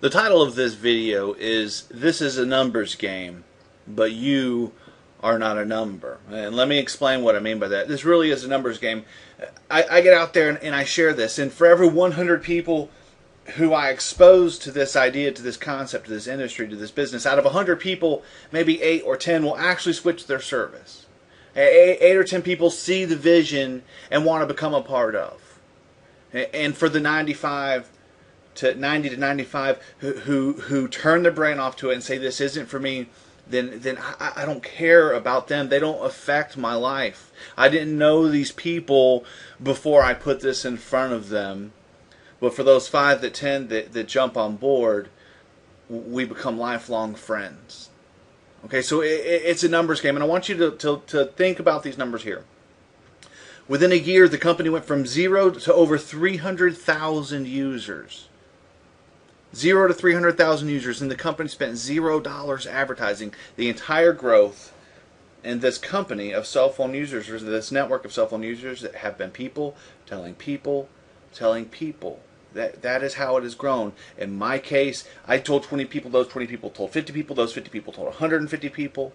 The title of this video is "This is a numbers game, but you are not a number." And let me explain what I mean by that. This really is a numbers game. I get out there and I share this, and for every 100 people who I expose to this idea, to this concept, to this industry, to this business, out of 100 people, maybe 8 or 10 will actually switch their service. 8 or 10 people see the vision and want to become a part of. And for the 95 to 90 to 95 who turn their brain off to it and say this isn't for me, then I don't care about them. They don't affect my life. I didn't know these people before I put this in front of them. But for those 5 to 10 that jump on board, we become lifelong friends. Okay, so it's a numbers game, and I want you to think about these numbers here. Within a year, the company went from 0 to over 300,000 users. 0 to 300,000 users, and the company spent $0 advertising. The entire growth in this company of cell phone users, or this network of cell phone users, that have been people telling people telling people. That is how it has grown. In my case, I told 20 people, those 20 people told 50 people, those 50 people told 150 people.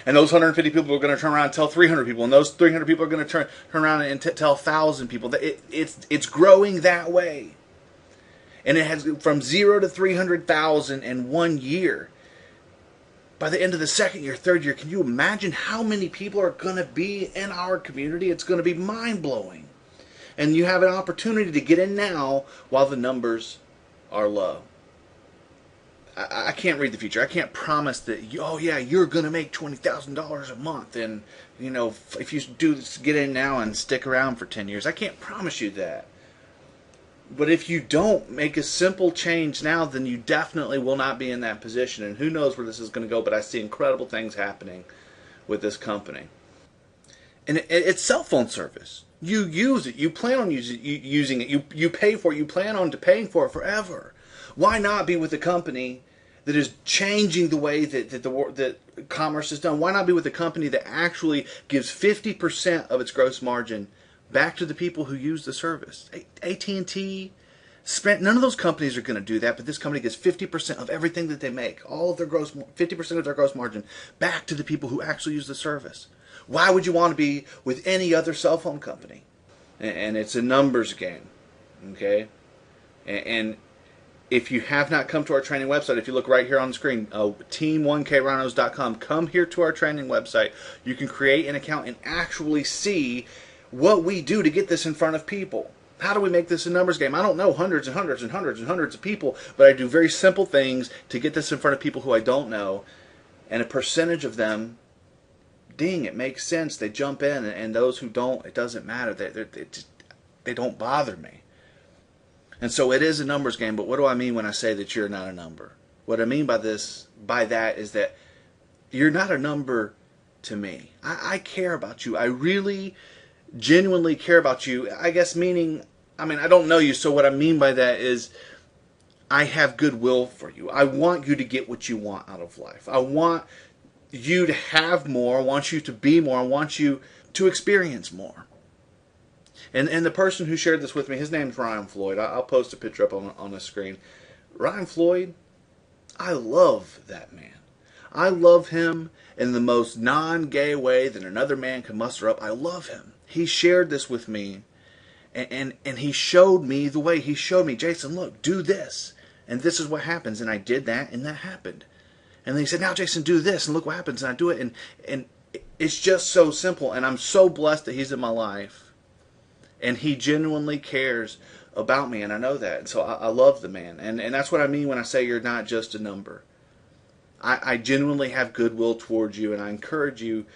And those 150 people are going to turn around and tell 300 people, and those 300 people are going to turn around and tell 1,000 people. It's growing that way. And it has from 0 to 300,000 in 1 year. By the end of the second year, third year, can you imagine how many people are going to be in our community? It's going to be mind-blowing. And you have an opportunity to get in now while the numbers are low. I can't read the future. I can't promise that, you're going to make $20,000 a month. And, if you do this, get in now and stick around for 10 years. I can't promise you that. But if you don't make a simple change now, then you definitely will not be in that position. And who knows where this is going to go, but I see incredible things happening with this company. And it's cell phone service. You use it. You plan on using it. You pay for it. You plan on paying for it forever. Why not be with a company that is changing the way that commerce is done? Why not be with a company that actually gives 50% of its gross margin back to the people who use the service? AT&T, Sprint, none of those companies are going to do that, but this company gives 50% of everything that they make, all of their 50% of their gross margin, back to the people who actually use the service. Why would you want to be with any other cell phone company? And it's a numbers game, okay? And if you have not come to our training website, if you look right here on the screen, team1krhinos.com, come here to our training website. You can create an account and actually see what we do to get this in front of people. How do we make this a numbers game? I don't know hundreds and hundreds and hundreds and hundreds of people, but I do very simple things to get this in front of people who I don't know, and a percentage of them, ding, it makes sense. They jump in, and those who don't, it doesn't matter. They don't bother me. And so it is a numbers game, but what do I mean when I say that you're not a number? What I mean by that is that you're not a number to me. I care about you. I really, genuinely care about you. I guess I don't know you, so what I mean by that is I have goodwill for you. I want you to get what you want out of life. I want you to have more. I want you to be more. I want you to experience more. And the person who shared this with me, his name's Ryan Floyd. I'll post a picture up on the screen. Ryan Floyd, I love that man. I love him in the most non-gay way that another man can muster up. I love him. He shared this with me, and he showed me the way. He showed me, Jason, look, do this, and this is what happens. And I did that, and that happened. And then he said, now, Jason, do this, and look what happens. And I do it, and it's just so simple. And I'm so blessed that he's in my life. And he genuinely cares about me, and I know that. And so I love the man. And that's what I mean when I say you're not just a number. I genuinely have goodwill towards you, and I encourage you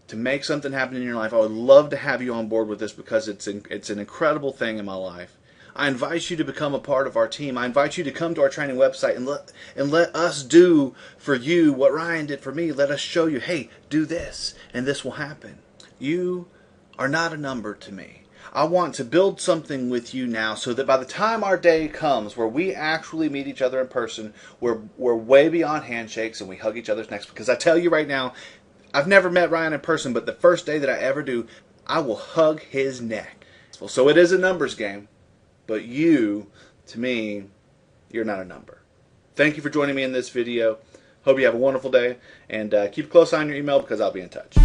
to make something happen in your life. I would love to have you on board with this because it's an incredible thing in my life. I invite you to become a part of our team. I invite you to come to our training website and let us do for you what Ryan did for me. Let us show you, hey, do this, and this will happen. You are not a number to me. I want to build something with you now so that by the time our day comes where we actually meet each other in person, we're way beyond handshakes and we hug each other's necks. Because I tell you right now, I've never met Ryan in person, but the first day that I ever do, I will hug his neck. So it is a numbers game, but you, to me, you're not a number. Thank you for joining me in this video. Hope you have a wonderful day, and keep a close eye on your email because I'll be in touch.